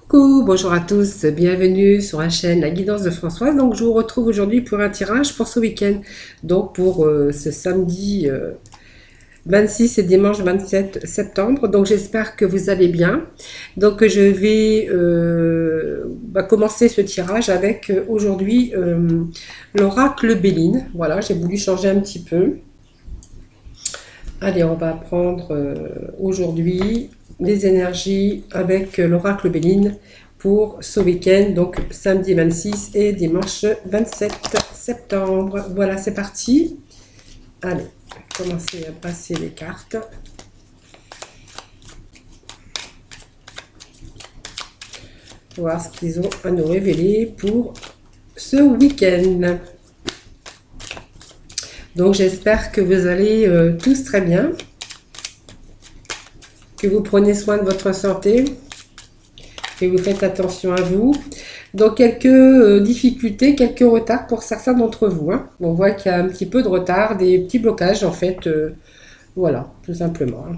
Coucou, bonjour à tous, bienvenue sur la chaîne La Guidance de Françoise. Donc je vous retrouve aujourd'hui pour un tirage pour ce week-end. Donc pour ce samedi 26 et dimanche 27 septembre. Donc j'espère que vous allez bien. Donc je vais commencer ce tirage avec aujourd'hui l'oracle Béline. Voilà, j'ai voulu changer un petit peu. Allez, on va prendre aujourd'hui les énergies avec l'oracle Béline pour ce week-end, donc samedi 26 et dimanche 27 septembre. Voilà, c'est parti. Allez, commencez à passer les cartes. Voir ce qu'ils ont à nous révéler pour ce week-end. Donc j'espère que vous allez tous très bien, que vous prenez soin de votre santé, que vous faites attention à vous. Donc quelques difficultés, quelques retards pour certains d'entre vous. Hein. On voit qu'il y a un petit peu de retard, des petits blocages en fait. Voilà, tout simplement. Hein.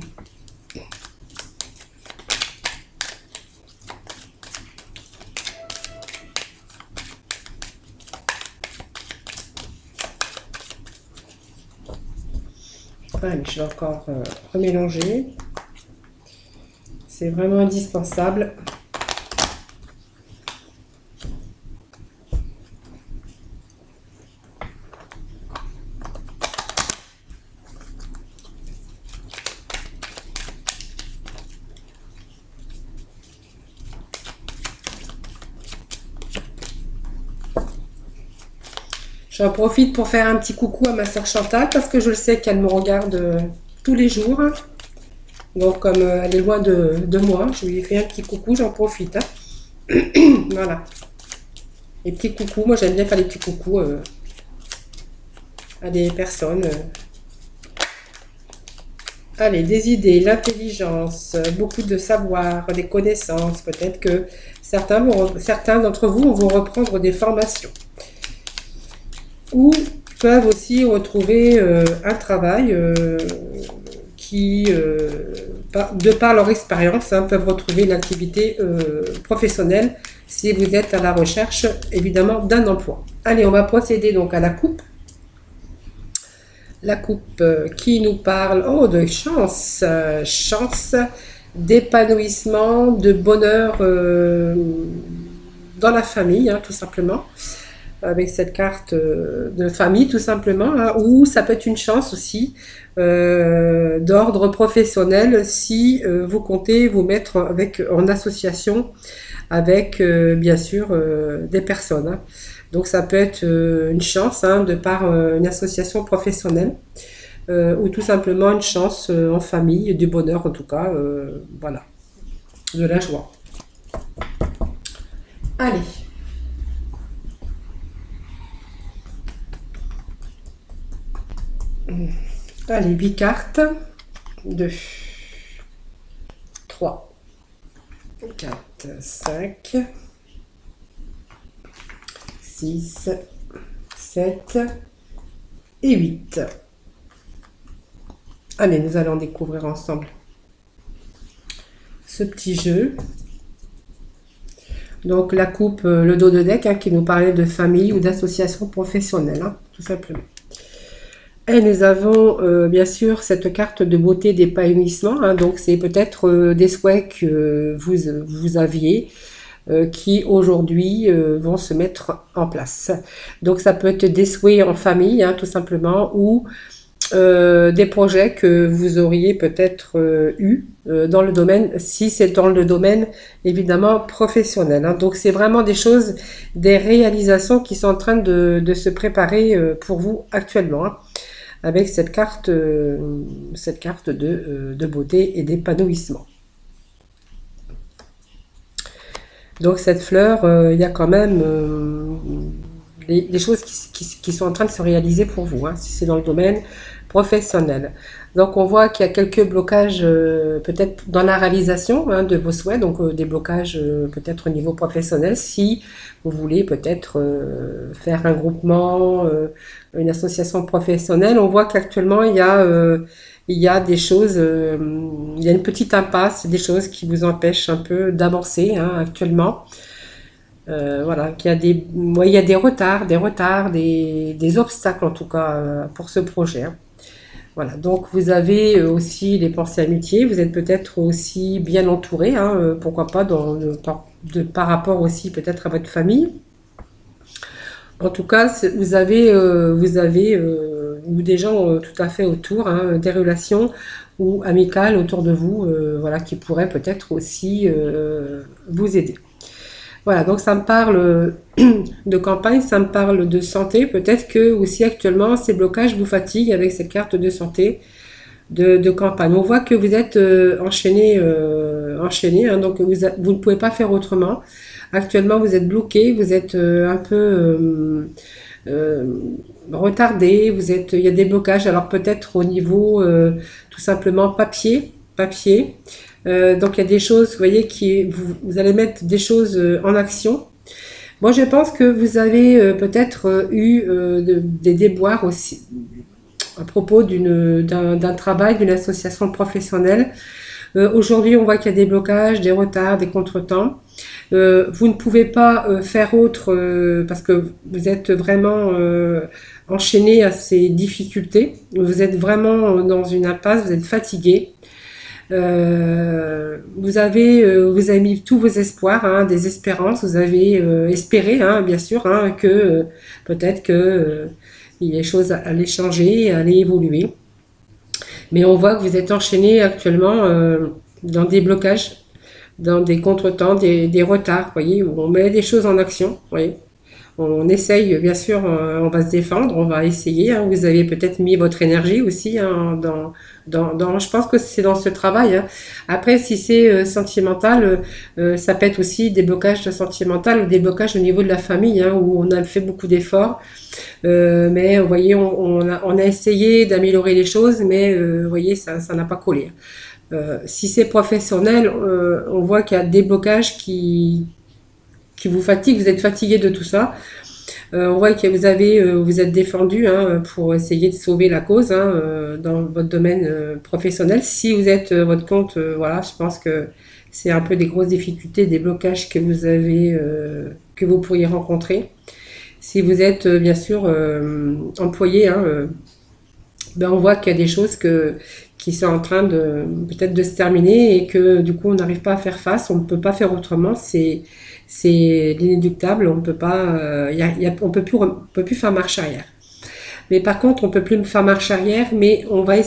Allez, je vais encore remélanger. C'est vraiment indispensable. J'en profite pour faire un petit coucou à ma soeur Chantal parce que je le sais qu'elle me regarde tous les jours. Donc comme elle est loin de moi, je lui ai fait un petit coucou, j'en profite. Hein. Voilà. Les petits coucous, moi j'aime bien faire les petits coucous à des personnes. Allez, des idées, l'intelligence, beaucoup de savoir, des connaissances. Peut-être que certains d'entre vous vont reprendre des formations. Ou peuvent aussi retrouver un travail qui, de par leur expérience, hein, peuvent retrouver une activité professionnelle si vous êtes à la recherche, évidemment, d'un emploi. Allez, on va procéder donc à la coupe. La coupe qui nous parle de chance, chance, d'épanouissement, de bonheur dans la famille, hein, tout simplement. Avec cette carte de famille tout simplement, hein, ou ça peut être une chance aussi d'ordre professionnel si vous comptez vous mettre en association avec bien sûr des personnes. Hein. Donc ça peut être une chance hein, de par une association professionnelle ou tout simplement une chance en famille, du bonheur en tout cas, voilà, de la joie. Allez. Allez, 8 cartes. 2, 3, 4, 5, 6, 7 et 8. Allez, nous allons découvrir ensemble ce petit jeu. Donc la coupe, le dos de deck hein, qui nous parlait de famille ou d'association professionnelle, hein, tout simplement. Et nous avons bien sûr cette carte de beauté d'épanouissement, hein, donc c'est peut-être des souhaits que vous aviez qui aujourd'hui vont se mettre en place. Donc ça peut être des souhaits en famille, hein, tout simplement, ou des projets que vous auriez peut-être eu dans le domaine, si c'est dans le domaine évidemment professionnel. Hein. Donc c'est vraiment des choses, des réalisations qui sont en train de se préparer pour vous actuellement. Hein. Avec cette carte de beauté et d'épanouissement. Donc cette fleur, il y a quand même des choses qui sont en train de se réaliser pour vous, hein, si c'est dans le domaine professionnel. Donc on voit qu'il y a quelques blocages peut-être dans la réalisation hein, de vos souhaits, donc des blocages peut-être au niveau professionnel, si vous voulez peut-être faire un groupement, une association professionnelle. On voit qu'actuellement il y a il y a des choses, il y a une petite impasse, des choses qui vous empêchent un peu d'avancer hein, actuellement. Voilà, qu'il y a des, ouais, il y a des obstacles en tout cas pour ce projet. Hein. Voilà, donc vous avez aussi les pensées amitiés, vous êtes peut-être aussi bien entouré, hein, pourquoi pas par rapport aussi peut-être à votre famille. En tout cas, ou des gens tout à fait autour, hein, des relations ou amicales autour de vous, voilà, qui pourraient peut-être aussi vous aider. Voilà, donc ça me parle de campagne, ça me parle de santé. Peut-être que aussi actuellement ces blocages vous fatiguent avec cette carte de santé de campagne. On voit que vous êtes enchaîné, hein, donc vous ne pouvez pas faire autrement. Actuellement, vous êtes bloqué, vous êtes un peu euh, retardé, il y a des blocages. Alors peut-être au niveau tout simplement papier. Donc il y a des choses, vous voyez, vous allez mettre des choses en action. Moi, je pense que vous avez peut-être eu des déboires aussi à propos d'un travail, d'une association professionnelle. Aujourd'hui, on voit qu'il y a des blocages, des retards, des contretemps. Vous ne pouvez pas faire autre parce que vous êtes vraiment enchaîné à ces difficultés. Vous êtes vraiment dans une impasse, vous êtes fatigué. Vous avez mis tous vos espoirs, hein, des espérances. Vous avez espéré, hein, bien sûr, hein, que peut-être que les choses allaient changer, allaient évoluer. Mais on voit que vous êtes enchaîné actuellement dans des blocages, dans des contretemps, des retards, vous voyez, où on met des choses en action, vous voyez. On essaye, bien sûr, on va se défendre, on va essayer. Hein. Vous avez peut-être mis votre énergie aussi hein, je pense que c'est dans ce travail. Hein. Après, si c'est sentimental, ça peut être aussi des blocages sentimentaux ou des blocages au niveau de la famille, hein, où on a fait beaucoup d'efforts. Mais vous voyez, on a essayé d'améliorer les choses, mais vous voyez, ça n'a pas collé. Si c'est professionnel, on voit qu'il y a des blocages qui vous fatiguent, vous êtes fatigué de tout ça. On voit que vous êtes défendu hein, pour essayer de sauver la cause hein, dans votre domaine professionnel. Si vous êtes votre compte, voilà, je pense que c'est un peu des grosses difficultés, des blocages que vous avez, que vous pourriez rencontrer. Si vous êtes bien sûr employé, hein, ben on voit qu'il y a des choses qui sont en train de peut-être de se terminer et que du coup on n'arrive pas à faire face, on ne peut pas faire autrement, c'est l'inéluctable, on peut pas, on peut plus faire marche arrière. Mais par contre, on peut plus faire marche arrière, mais on va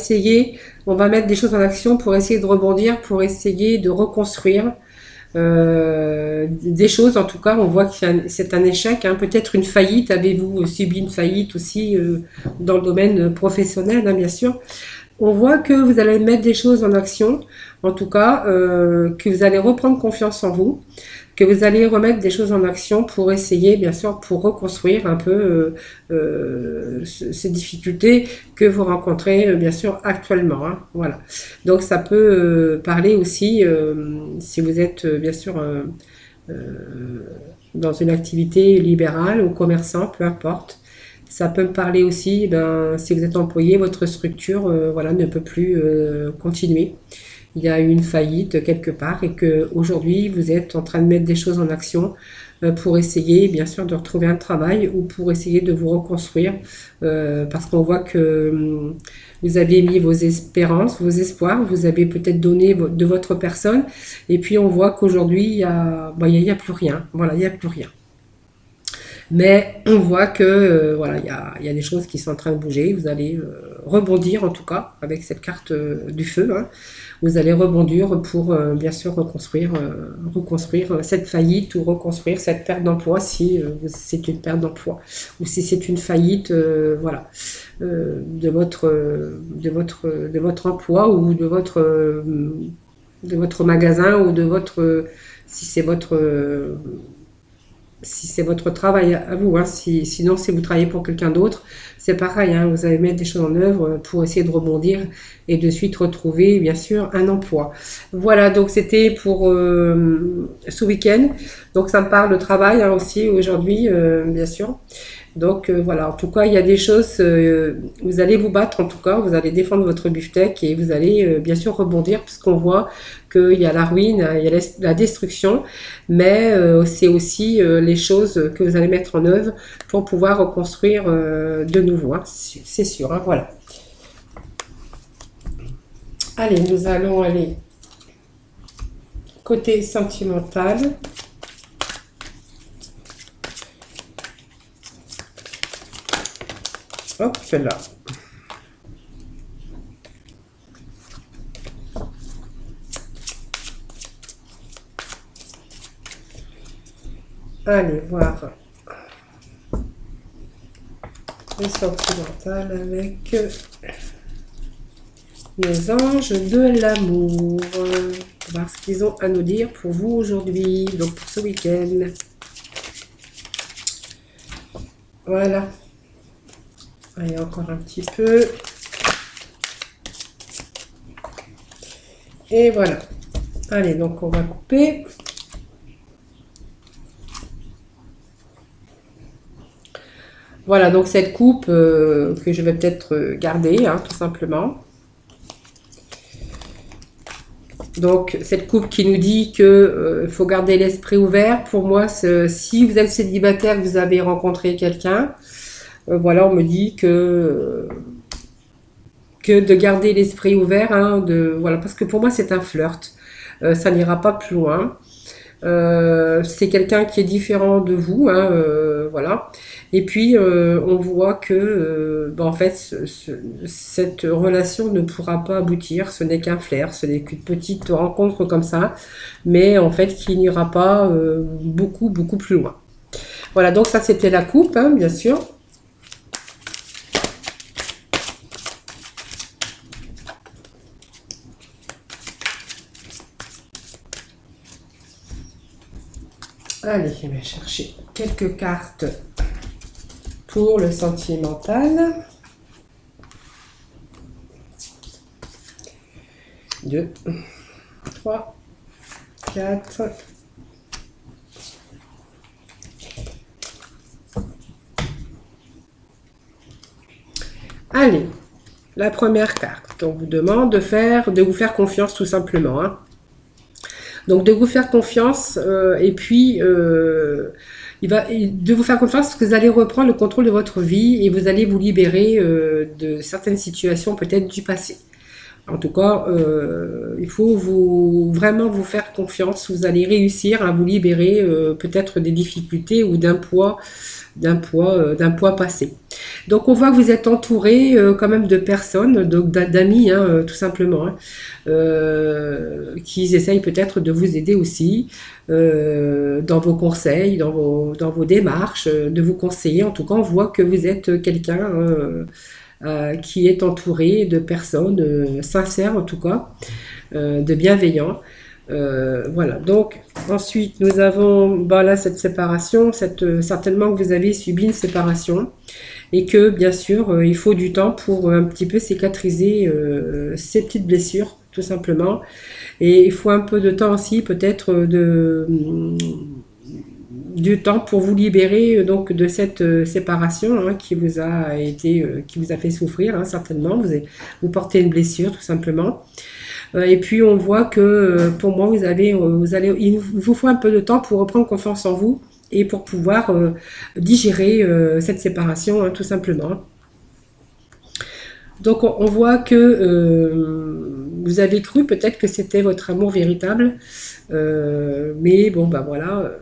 mettre des choses en action pour essayer de rebondir, pour essayer de reconstruire des choses. En tout cas, on voit que c'est un échec, hein, peut-être une faillite. Avez-vous subi une faillite aussi dans le domaine professionnel, hein, bien sûr. On voit que vous allez mettre des choses en action, en tout cas, que vous allez reprendre confiance en vous, que vous allez remettre des choses en action pour essayer, bien sûr, pour reconstruire un peu ces difficultés que vous rencontrez, bien sûr, actuellement. Hein, voilà. Donc, ça peut parler aussi, si vous êtes, bien sûr, dans une activité libérale ou commerçant, peu importe. Ça peut me parler aussi, ben, si vous êtes employé, votre structure voilà, ne peut plus continuer. Il y a eu une faillite quelque part et que aujourd'hui vous êtes en train de mettre des choses en action pour essayer bien sûr de retrouver un travail ou pour essayer de vous reconstruire parce qu'on voit que vous avez mis vos espérances, vos espoirs, vous avez peut-être donné de votre personne et puis on voit qu'aujourd'hui il y a plus rien. Voilà, il n'y a plus rien. Mais on voit que voilà, il y a des choses qui sont en train de bouger. Vous allez rebondir en tout cas avec cette carte du feu. Hein. Vous allez rebondir pour bien sûr reconstruire cette faillite ou reconstruire cette perte d'emploi si c'est une perte d'emploi ou si c'est une faillite voilà de votre emploi ou de votre magasin ou de votre si c'est votre travail à vous. Hein. Sinon, si vous travaillez pour quelqu'un d'autre, c'est pareil. Hein. Vous allez mettre des choses en œuvre pour essayer de rebondir et de suite retrouver, bien sûr, un emploi. Voilà, donc c'était pour ce week-end. Donc ça me parle de travail hein, aussi aujourd'hui, bien sûr. Donc voilà, en tout cas, il y a des choses, vous allez vous battre en tout cas, vous allez défendre votre beefsteak et vous allez bien sûr rebondir puisqu'on voit qu'il y a la ruine, il y a la destruction, mais c'est aussi les choses que vous allez mettre en œuvre pour pouvoir reconstruire de nouveau, hein, c'est sûr, hein, voilà. Allez, nous allons aller côté sentimental. Hop, celle-là. Allez voir le sentimental avec les anges de l'amour. On va voir ce qu'ils ont à nous dire pour vous aujourd'hui, donc pour ce week-end. Voilà. Allez, encore un petit peu. Et voilà. Allez, donc on va couper. Voilà, donc cette coupe que je vais peut-être garder, hein, tout simplement. Donc cette coupe qui nous dit que faut garder l'esprit ouvert. Pour moi, si vous êtes célibataire, vous avez rencontré quelqu'un, voilà, on me dit que de garder l'esprit ouvert, hein, voilà, parce que pour moi c'est un flirt, ça n'ira pas plus loin. C'est quelqu'un qui est différent de vous, hein, voilà. Et puis on voit que en fait cette relation ne pourra pas aboutir, ce n'est qu'un flair, ce n'est qu'une petite rencontre comme ça, mais en fait qui n'ira pas beaucoup plus loin. Voilà, donc ça c'était la coupe, hein, bien sûr. Allez, je vais chercher quelques cartes pour le sentimental. 2, 3, 4. Allez, la première carte. On vous demande de vous faire confiance tout simplement, hein. Donc de vous faire confiance et puis de vous faire confiance parce que vous allez reprendre le contrôle de votre vie et vous allez vous libérer de certaines situations peut-être du passé. En tout cas, il faut vraiment vous faire confiance. Vous allez réussir à vous libérer peut-être des difficultés ou d'un poids passé. Donc on voit que vous êtes entouré quand même de personnes, d'amis, hein, tout simplement, hein, qui essayent peut-être de vous aider aussi dans vos conseils, dans vos démarches, de vous conseiller. En tout cas, on voit que vous êtes quelqu'un qui est entouré de personnes sincères, en tout cas, de bienveillants. Voilà, donc ensuite nous avons là cette séparation, certainement que vous avez subi une séparation et que bien sûr il faut du temps pour un petit peu cicatriser ces petites blessures tout simplement, et il faut un peu de temps aussi peut-être du temps pour vous libérer donc de cette séparation, hein, qui vous a fait souffrir, hein, certainement. Vous portez une blessure tout simplement. Et puis on voit que pour moi il vous faut un peu de temps pour reprendre confiance en vous et pour pouvoir digérer cette séparation, hein, tout simplement. Donc on voit que vous avez cru peut-être que c'était votre amour véritable, mais bon voilà,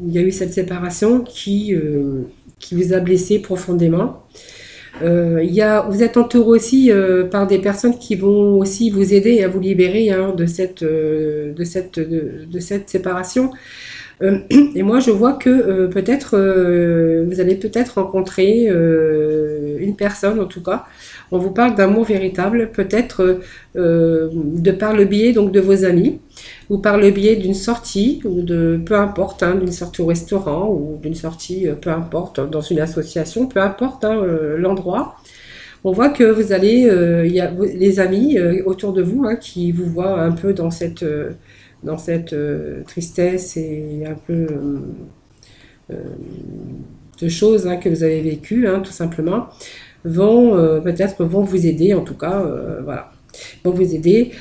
il y a eu cette séparation qui vous a blessé profondément. Vous êtes entouré aussi par des personnes qui vont aussi vous aider à vous libérer, hein, de cette séparation. Et moi, je vois que peut-être vous allez peut-être rencontrer une personne, en tout cas. On vous parle d'amour véritable, peut-être de par le biais donc de vos amis, ou par le biais d'une sortie, ou peu importe, hein, d'une sortie au restaurant, ou d'une sortie, peu importe, dans une association, peu importe, hein, l'endroit. On voit que vous allez, il y a les amis autour de vous, hein, qui vous voient un peu dans cette tristesse et un peu choses que vous avez vécues, tout simplement, vont peut-être vont vous aider, en tout cas, voilà, vont vous aider.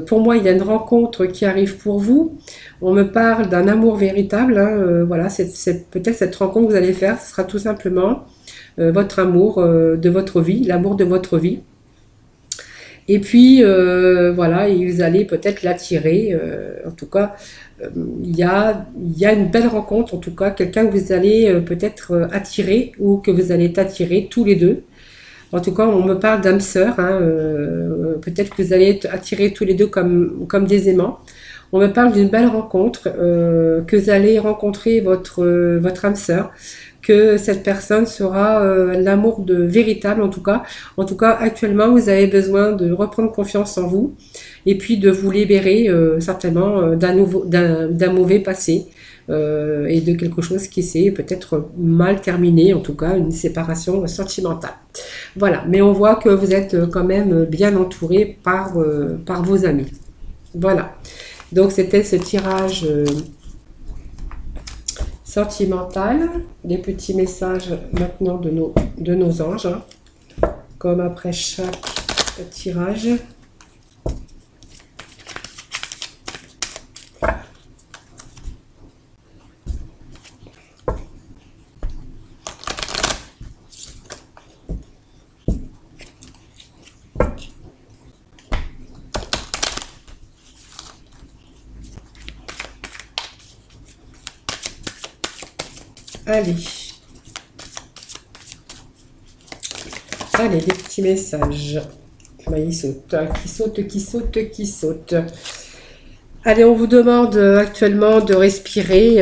Pour moi, il y a une rencontre qui arrive pour vous. On me parle d'un amour véritable, voilà, c'est peut-être cette rencontre que vous allez faire, ce sera tout simplement votre amour de votre vie, l'amour de votre vie. Et puis, voilà, et vous allez peut-être l'attirer. En tout cas, il y a une belle rencontre, en tout cas, quelqu'un que vous allez peut-être attirer ou que vous allez attirer tous les deux. En tout cas, on me parle d'âme sœur. Peut-être que vous allez être attirés tous les deux comme des aimants. On me parle d'une belle rencontre, que vous allez rencontrer votre âme sœur, que cette personne sera l'amour véritable en tout cas. En tout cas, actuellement, vous avez besoin de reprendre confiance en vous et puis de vous libérer certainement d'un mauvais passé et de quelque chose qui s'est peut-être mal terminé, en tout cas une séparation sentimentale. Voilà, mais on voit que vous êtes quand même bien entouré par vos amis. Voilà, donc c'était ce tirage sentimental, des petits messages maintenant de nos anges, comme après chaque tirage. Allez. Allez, des petits messages. Il saute, qui saute, qui saute, qui saute. Allez, on vous demande actuellement de respirer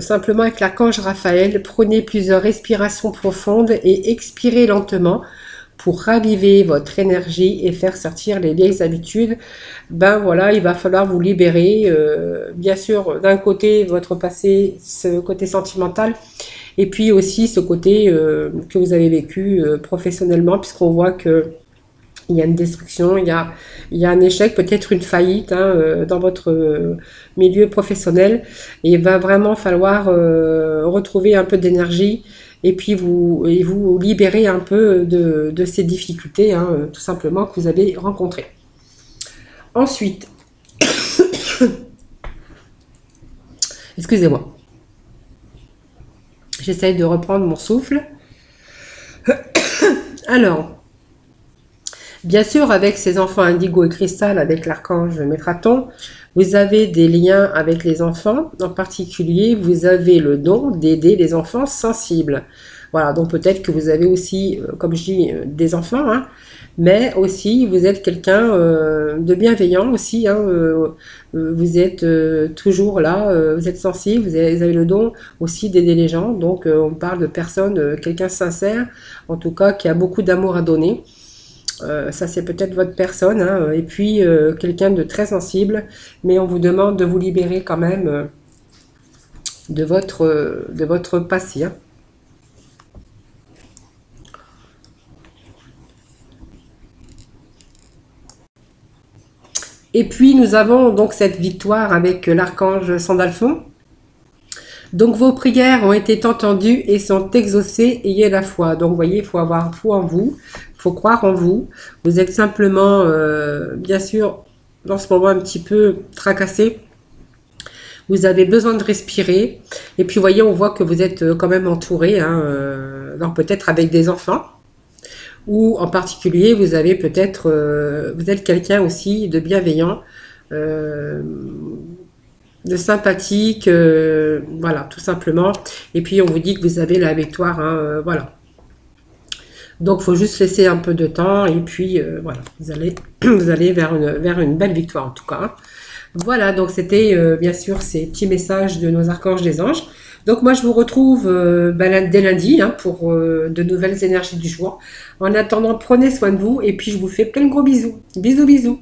simplement avec l'archange Raphaël. Prenez plusieurs respirations profondes et expirez lentement pour raviver votre énergie et faire sortir les vieilles habitudes. Ben voilà, il va falloir vous libérer. Bien sûr, d'un côté, votre passé, ce côté sentimental, et puis aussi ce côté que vous avez vécu professionnellement, puisqu'on voit que il y a une destruction, il y a un échec, peut-être une faillite dans votre milieu professionnel. Et il va vraiment falloir retrouver un peu d'énergie et puis vous libérer un peu de ces difficultés, tout simplement, que vous avez rencontrées. Ensuite, excusez-moi, j'essaye de reprendre mon souffle. Alors, bien sûr, avec ces enfants indigo et cristal, avec l'archange Métraton, vous avez des liens avec les enfants. En particulier, vous avez le don d'aider les enfants sensibles. Voilà, donc peut-être que vous avez aussi, comme je dis, des enfants, mais aussi vous êtes quelqu'un de bienveillant aussi. Vous êtes toujours là, vous êtes sensible, vous avez le don aussi d'aider les gens. Donc on parle de personnes, quelqu'un sincère, en tout cas qui a beaucoup d'amour à donner. Ça c'est peut-être votre personne, et puis quelqu'un de très sensible, mais on vous demande de vous libérer quand même de votre passé. Et puis nous avons donc cette victoire avec l'archange Sandalphon. Donc vos prières ont été entendues et sont exaucées, ayez la foi. Donc vous voyez, il faut avoir foi en vous, il faut croire en vous. Vous êtes simplement, bien sûr, dans ce moment un petit peu tracassé. Vous avez besoin de respirer. Et puis vous voyez, on voit que vous êtes quand même entouré, donc peut-être avec des enfants. Ou en particulier, vous avez peut-être, vous êtes quelqu'un aussi de bienveillant, de sympathique, voilà, tout simplement. Et puis on vous dit que vous avez la victoire, voilà. Donc il faut juste laisser un peu de temps et puis voilà, vous allez vers une belle victoire en tout cas. Voilà, donc c'était bien sûr ces petits messages de nos archanges des anges. Donc moi je vous retrouve dès lundi pour de nouvelles énergies du jour. En attendant, prenez soin de vous et puis je vous fais plein de gros bisous. Bisous, bisous.